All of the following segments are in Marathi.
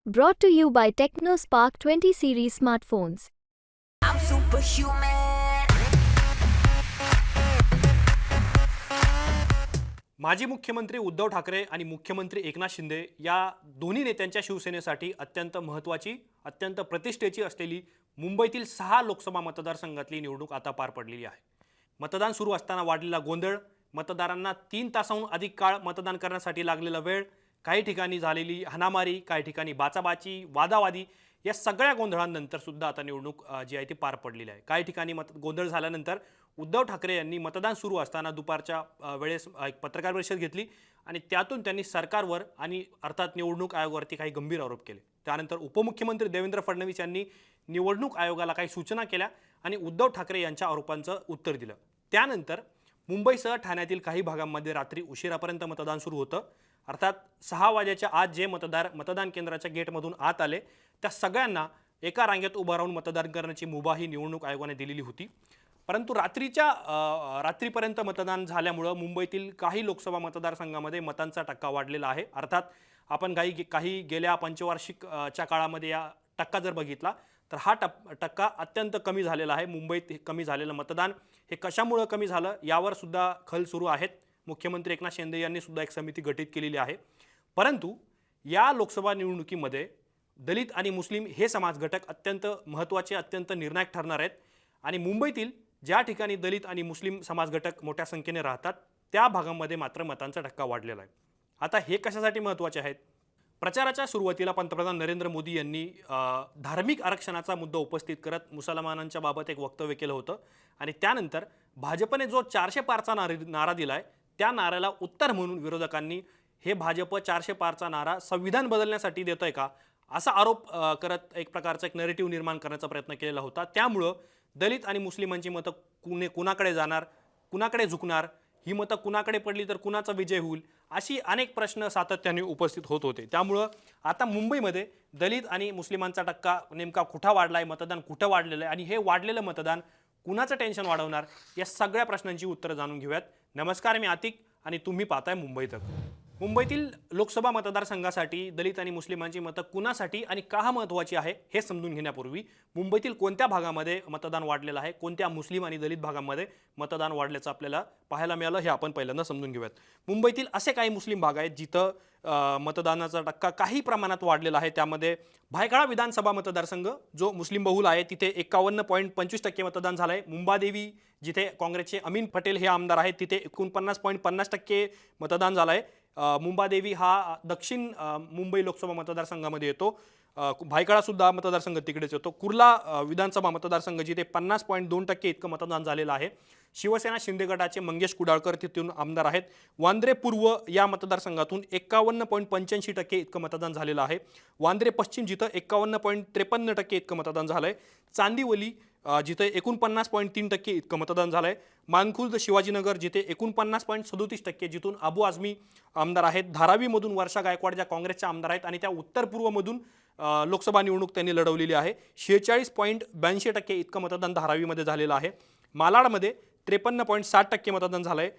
Brought to you by TechnoSpark 20 series smartphones. I'm superhuman. माजी मुख्यमंत्री उद्धव ठाकरे आणि मुख्यमंत्री एकनाथ शिंदे या दोन्ही नेत्यांच्या शिवसेनेसाठी अत्यंत महत्त्वाची, अत्यंत प्रतिष्ठेची असलेली मुंबईतील 6 लोकसभा मतदारसंघातली निवडणूक आता पार पडलेली आहे. मतदान सुरू असताना वाढलेला गोंधळ, मतदारांना 3 तासाहून अधिक काळ मतदान करण्यासाठी लागलेला वेळ, काही ठिकाणी झालेली हाणामारी, काही ठिकाणी बाचाबाची, वादावादी या सगळ्या गोंधळांनंतर सुद्धा आता निवडणूक जी आहे ती पार पडलेली आहे. काही ठिकाणी गोंधळ झाल्यानंतर उद्धव ठाकरे यांनी मतदान सुरू असताना दुपारच्या वेळेस एक पत्रकार परिषद घेतली आणि त्यातून त्यांनी सरकारवर आणि अर्थात निवडणूक आयोगावरती काही गंभीर आरोप केले. त्यानंतर उपमुख्यमंत्री देवेंद्र फडणवीस यांनी निवडणूक आयोगाला काही सूचना केल्या आणि उद्धव ठाकरे यांच्या आरोपांचं उत्तर दिलं. त्यानंतर मुंबईसह ठाण्यातील काही भागांमध्ये रात्री उशिरापर्यंत मतदान सुरू होतं. अर्थात 6 वाजेच्या आत जे मतदार मतदान केंद्राच्या गेटमधून आत आले त्या सगळ्यांना एका रांगेत उभं राहून मतदान करण्याची मुभा ही निवडणूक आयोगाने दिलेली होती. परंतु रात्रीपर्यंत मतदान झाल्यामुळं मुंबईतील काही लोकसभा मतदारसंघामध्ये मतांचा टक्का वाढलेला आहे. अर्थात आपण काही गेल्या पंचवार्षिकच्या काळामध्ये या टक्का जर बघितला तर हा टक्का अत्यंत कमी झालेला आहे. मुंबईत कमी झालेलं मतदान हे कशामुळं कमी झालं यावर सुद्धा खल सुरू आहेत. मुख्यमंत्री एकनाथ शिंदे यांनी सुद्धा एक समिती गठीत केलेली आहे. परंतु या लोकसभा निवडणुकीमध्ये दलित आणि मुस्लिम हे समाज घटक अत्यंत महत्त्वाचे, अत्यंत निर्णायक ठरणार आहेत आणि मुंबईतील ज्या ठिकाणी दलित आणि मुस्लिम समाज घटक मोठ्या संख्येने राहतात त्या भागांमध्ये मात्र मतांचा टक्का वाढलेला आहे. आता हे कशासाठी महत्त्वाचे आहेत? प्रचाराच्या सुरुवातीला पंतप्रधान नरेंद्र मोदी यांनी धार्मिक आरक्षणाचा मुद्दा उपस्थित करत मुसलमानांच्या बाबत एक वक्तव्य केलं होतं आणि त्यानंतर भाजपने जो 400 पारचा नारा दिलाय त्या नाऱ्याला उत्तर म्हणून विरोधकांनी हे भाजप 400 पारचा नारा संविधान बदलण्यासाठी देतोय का असा आरोप करत एक प्रकारचा एक नरेटिव्ह निर्माण करण्याचा प्रयत्न केलेला होता. त्यामुळं दलित आणि मुस्लिमांची मतं कुणाकडे जाणार, कुणाकडे झुकणार, ही मतं कुणाकडे पडली तर कुणाचा विजय होईल अशी अनेक प्रश्न सातत्याने उपस्थित होत होते. त्यामुळं आता मुंबईमध्ये दलित आणि मुस्लिमांचा टक्का नेमका कुठं वाढला आहे, मतदान कुठं वाढलेलं आहे आणि हे वाढलेलं मतदान कुणाचं टेन्शन वाढवणार या सगळ्या प्रश्नांची उत्तरं जाणून घेऊयात. नमस्कार, मी आतिक आणि तुम्ही पाहताय मुंबई तक. मुंबईतील लोकसभा मतदारसंघासाठी दलित आणि मुस्लिमांची मतं कुणासाठी आणि का महत्त्वाची आहे हे समजून घेण्यापूर्वी मुंबईतील कोणत्या भागामध्ये मतदान वाढलेलं आहे, कोणत्या मुस्लिम आणि दलित भागांमध्ये मतदान वाढल्याचं आपल्याला पाहायला मिळालं हे आपण पहिल्यांदा समजून घेऊयात. मुंबईतील असे काही मुस्लिम भाग आहेत जिथं मतदानाचा टक्का काही प्रमाणात वाढलेला आहे. त्यामध्ये भायखळा विधानसभा मतदारसंघ जो मुस्लिम बहुल आहे तिथे 51.25% मतदान झालं आहे. मुंबादेवी जिथे काँग्रेसचे अमीन पटेल हे आमदार आहेत तिथे 49.50% मतदान झालं आहे. मुंबादेवी हा दक्षिण मुंबई लोकसभा मतदारसंघामध्ये येतो. भायखळा सुद्धा मतदारसंघ तिकडेच येतो. कुर्ला विधानसभा मतदारसंघ जिथे 50.2% इतकं मतदान झालेलं आहे. शिवसेना शिंदे गटाचे मंगेश कुडाळकर तिथून आमदार आहेत. वांद्रे पूर्व या मतदारसंघातून 51.85% इतकं मतदान झालेलं आहे. वांद्रे पश्चिम जिथं 51.53% इतकं मतदान झालं आहे. चांदिवली जिथे 49.3% इतकं मतदान झालं आहे. मानखुर्द शिवाजीनगर जिथे 49.37% जिथून अबू आझमी आमदार आहेत. धारावीमधून वर्षा गायकवाड ज्या काँग्रेसच्या आमदार आहेत आणि त्या उत्तर पूर्वमधून लोकसभा निवडणूक त्यांनी लढवलेली आहे. 46.82% इतकं मतदान धारावीमध्ये झालेलं आहे. मालाडमध्ये 53.60% मतदान झालं आहे.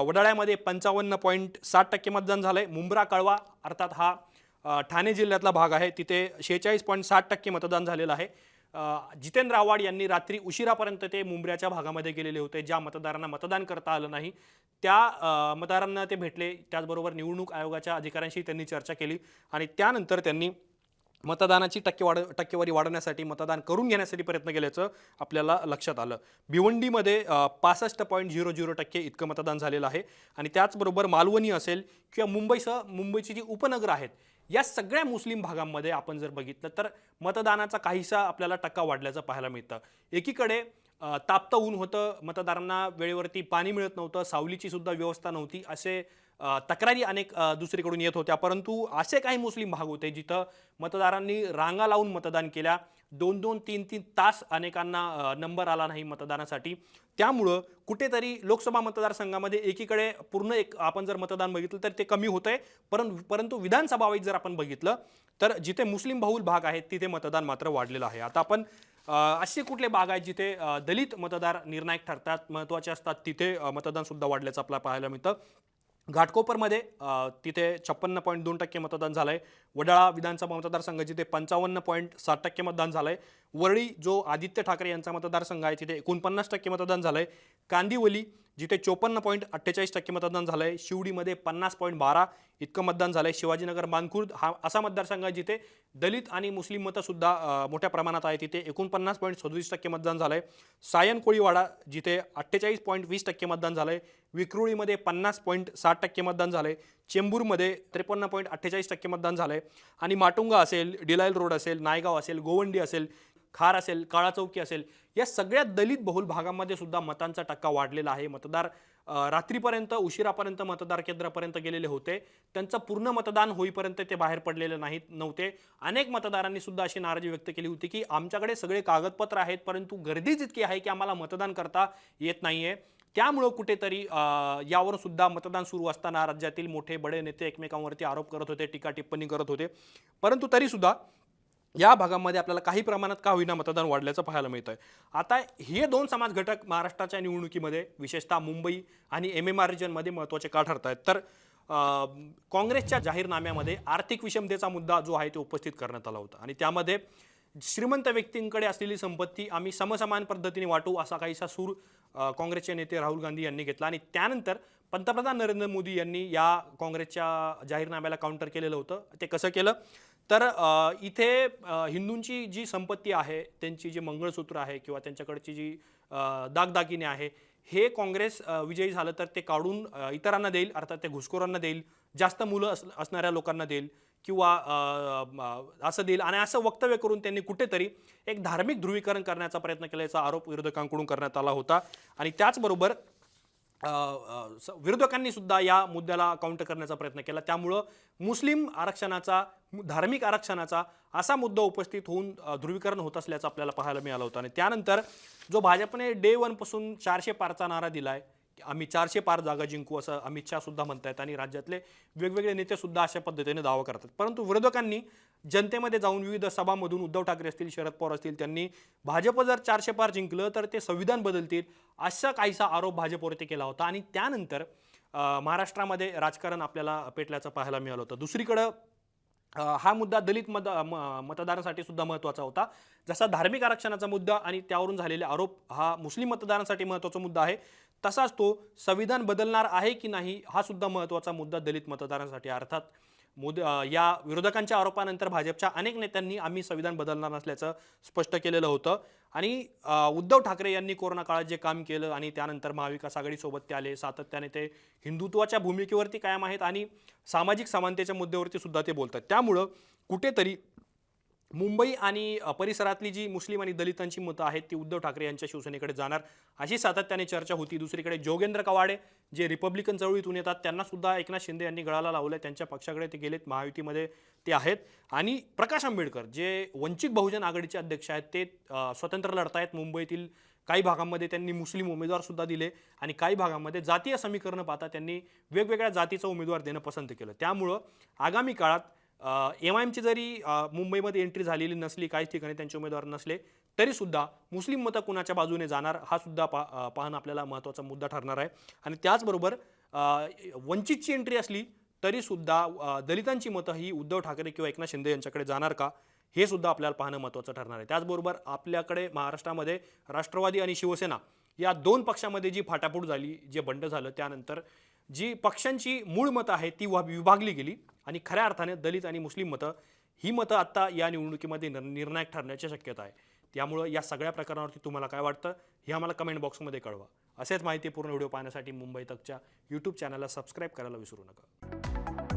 वडाळ्यामध्ये 55.60% मतदान झालं आहे. मुंब्रा कळवा अर्थात हा ठाणे जिल्ह्यातला भाग आहे तिथे 46.60% मतदान झालेलं आहे. जितेंद्र आव्हाड यांनी रात्री उशिरापर्यंत ते मुंब्र्याच्या भागामध्ये गेलेले होते. ज्या मतदारांना मतदान करता आलं नाही त्या मतदारांना ते भेटले. त्याचबरोबर निवडणूक आयोगाच्या अधिकाऱ्यांशी त्यांनी चर्चा केली आणि त्यानंतर त्यांनी मतदानाची टक्केवारी वाढवण्यासाठी मतदान करून घेण्यासाठी प्रयत्न केल्याचं आपल्याला लक्षात आलं. भिवंडीमध्ये 65.00% इतकं मतदान झालेलं आहे आणि त्याचबरोबर मालवणी असेल किंवा मुंबईची जी उपनगरं आहेत या सगळ्या मुस्लिम भागांमध्ये आपण जर बघितलं तर मतदानाचा काहीसा आपल्याला टक्का वाढल्याचं पाहायला मिळतं. एकीकडे तापतं ऊन होतं, मतदारांना वेळेवरती पाणी मिळत नव्हतं, सावलीची सुद्धा व्यवस्था नव्हती असे तक्रारी अनेक दुसरीकडून येत होत्या. परंतु असे काही मुस्लिम भाग होते जिथं मतदारांनी रांगा लावून मतदान केल्या. 2-2, 3-3 तास अनेकांना नंबर आला नाही मतदानासाठी. त्यामुळं कुठेतरी लोकसभा मतदारसंघामध्ये एकीकडे पूर्ण एक आपण जर मतदान बघितलं तर ते कमी होतंय, परंतु विधानसभा वाईज जर आपण बघितलं तर जिथे मुस्लिम बहुल भाग आहेत तिथे मतदान मात्र वाढलेलं आहे. आता आपण असे कुठले भाग आहेत जिथे दलित मतदार निर्णायक ठरतात, महत्त्वाचे असतात, तिथे मतदान सुद्धा वाढल्याचं आपल्याला पाहायला मिळतं. घाटकोपरमध्ये तिथे 56.2% मतदान झालं आहे. वडाळा विधानसभा मतदारसंघ जिथे 55.7% मतदान झालं आहे. वरळी जो आदित्य ठाकरे यांचा मतदारसंघ आहे तिथे 49% मतदान झालं आहे. कांदिवली जिथे 54.48% मतदान झालं आहे. शिवडीमध्ये 50.12 इतकं मतदान झालं आहे. शिवाजीनगर मानखुर्द हा असा मतदारसंघ आहे जिथे दलित आणि मुस्लिम मतंसुद्धा मोठ्या प्रमाणात आहे. तिथे 49.37% मतदान झालं आहे. सायन कोळीवाडा जिथे 48.20% मतदान झालं आहे. विक्रोळीमध्ये 50.60% मतदान झालं आहे. चेंबूरमध्ये 53.48% मतदान झालं आहे. आणि माटुंगा असेल, डिलायल रोड असेल, नायगाव असेल, गोवंडी असेल, खार असेल, काळा चौकी असेल, या सगळ्या दलित बहुल भागामध्ये सुद्धा मतांचा टक्का वाढलेला आहे. मतदार रात्रीपर्यंत उशिरापर्यंत मतदार केंद्रापर्यंत गेलेले होते. त्यांचं पूर्ण मतदान होईपर्यंत ते बाहेर पडलेले नव्हते. अनेक मतदारांनी सुद्धा अशी नाराजी व्यक्त केली होती की आमच्याकडे सगळे कागदपत्र आहेत परंतु गर्दीच इतकी आहे की आम्हाला मतदान करता येत नाहीये. त्यामुळं कुठेतरी यावर सुद्धा मतदान सुरू असताना राज्यातील मोठे बडे नेते एकमेकांवरती आरोप करत होते, टीका टिप्पणी करत होते. परंतु तरी सुद्धा या भागामध्ये आपल्याला काही प्रमाणात का होईना मतदान वाढल्याचं पाहायला मिळतं आहे. आता हे दोन समाज घटक महाराष्ट्राच्या निवडणुकीमध्ये विशेषतः मुंबई आणि MMR रिजनमध्ये महत्त्वाचे का ठरत आहेत. तर काँग्रेसच्या जाहीरनाम्यामध्ये आर्थिक विषमतेचा मुद्दा जो आहे तो उपस्थित करण्यात आला होता आणि त्यामध्ये श्रीमंत व्यक्तींकडे असलेली संपत्ती आम्ही समसमान पद्धतीने वाटू असा काहीसा सूर काँग्रेसचे नेते राहुल गांधी यांनी घेतला आणि त्यानंतर पंतप्रधान नरेंद्र मोदी यांनी या काँग्रेसच्या जाहीरनाम्याला काउंटर केलेलं होतं. ते कसं केलं तर इथे हिंदूंची जी संपत्ती आहे, त्यांची जी मंगळसूत्र आहे किंवा त्यांच्याकडची जी दागदागिने आहे, हे काँग्रेस विजयी झालं तर ते काढून इतरांना देईल, अर्थात ते घुसखोरांना देईल, जास्त मुलं असणाऱ्या लोकांना देईल किंवा असं देईल आणि असं वक्तव्य करून त्यांनी कुठेतरी एक धार्मिक ध्रुवीकरण करण्याचा प्रयत्न केल्याचा आरोप विरोधकांकडून करण्यात आला होता. आणि त्याचबरोबर विरोधकांनी सुद्धा या मुद्द्याला काउंटर करण्याचा प्रयत्न केला. त्यामुळं मुस्लिम आरक्षणाचा, धार्मिक आरक्षणाचा असा मुद्दा उपस्थित होऊन ध्रुवीकरण होत असल्याचं आपल्याला पाहायला मिळालं होतं. आणि त्यानंतर जो भाजपने डे 1 पासून 400 पारचा नारा दिलाय, आम्ही 400 पार जागा जिंकू असं अमित शाह सुद्धा म्हणतायत आणि राज्यातले वेगवेगळे नेते सुद्धा अशा पद्धतीने दावा करतात. परंतु विरोधकांनी जनतेमध्ये जाऊन विविध सभामधून उद्धव ठाकरे असतील, शरद पवार असतील, त्यांनी भाजप जर 400 पार जिंकलं तर ते संविधान बदलतील असा काहीसा आरोप भाजपवरती केला होता. आणि त्यानंतर महाराष्ट्रामध्ये राजकारण आपल्याला पेटल्याचं पाहायला मिळालं होतं. दुसरीकडं हा मुद्दा दलित मतदारांसाठी सुद्धा महत्त्वाचा होता. जसा धार्मिक आरक्षणाचा मुद्दा आणि त्यावरून झालेले आरोप हा मुस्लिम मतदारांसाठी महत्त्वाचा मुद्दा आहे, तसाच तो संविधान बदलणार आहे की नाही हा सुद्धा महत्त्वाचा मुद्दा दलित मतदारांसाठी. अर्थात या विरोधकांच्या आरोपानंतर भाजपच्या अनेक नेत्यांनी आम्ही संविधान बदलणार नसल्याचं स्पष्ट केलेलं होतं. आणि उद्धव ठाकरे यांनी कोरोना काळात जे काम केलं आणि त्यानंतर महाविकास आघाडीसोबत ते आले, सातत्याने ते हिंदुत्वाच्या भूमिकेवरती कायम आहेत आणि सामाजिक समानतेच्या मुद्द्यावरती सुद्धा ते बोलतात. त्यामुळं कुठेतरी मुंबई आणि परिसरातली जी मुस्लिम आणि दलितांची मतं आहेत ती उद्धव ठाकरे यांच्या शिवसेनेकडे जाणार अशी सातत्याने चर्चा होती. दुसरीकडे जोगेंद्र कवाडे जे रिपब्लिकन चळवळीतून येतात त्यांना सुद्धा एकनाथ शिंदे यांनी गळाला लावलं, त्यांच्या पक्षाकडे ते गेलेत, महायुतीमध्ये ते आहेत. आणि प्रकाश आंबेडकर जे वंचित बहुजन आघाडीचे अध्यक्ष आहेत ते स्वतंत्र लढतायत. मुंबईतील काही भागांमध्ये त्यांनी मुस्लिम उमेदवार सुद्धा दिले आणि काही भागांमध्ये जातीय समीकरण पाहता त्यांनी वेगवेगळ्या जातीचा उमेदवार देणं पसंत केलं. त्यामुळं आगामी काळात MIMची जरी मुंबईमध्ये एंट्री झालेली नसली, काही ठिकाणी त्यांचे उमेदवार नसले तरी सुद्धा मुस्लिम मतं कुणाच्या बाजूने जाणार हा सुद्धा पाहणं आपल्याला महत्त्वाचा मुद्दा ठरणार आहे. आणि त्याचबरोबर वंचितची एंट्री असली तरी सुद्धा दलितांची मतं ही उद्धव ठाकरे किंवा एकनाथ शिंदे यांच्याकडे जाणार का हे सुद्धा आपल्याला पाहणं महत्त्वाचं ठरणार आहे. त्याचबरोबर आपल्याकडे महाराष्ट्रामध्ये राष्ट्रवादी आणि शिवसेना या दोन पक्षामध्ये जी फाटाफूट झाली, जे बंड झालं, त्यानंतर जी पक्षांची मूळ मतं आहेत ती विभागली गेली आणि खऱ्या अर्थाने दलित आणि मुस्लिम मतं ही मतं आत्ता या निवडणुकीमध्ये निर्णायक ठरण्याची शक्यता आहे. त्यामुळं या सगळ्या प्रकरणावरती तुम्हाला काय वाटतं हे आम्हाला कमेंट बॉक्समध्ये कळवा. असेच माहितीपूर्ण व्हिडिओ पाहण्यासाठी मुंबई तकच्या YouTube चॅनलला सबस्क्राईब करायला विसरू नका.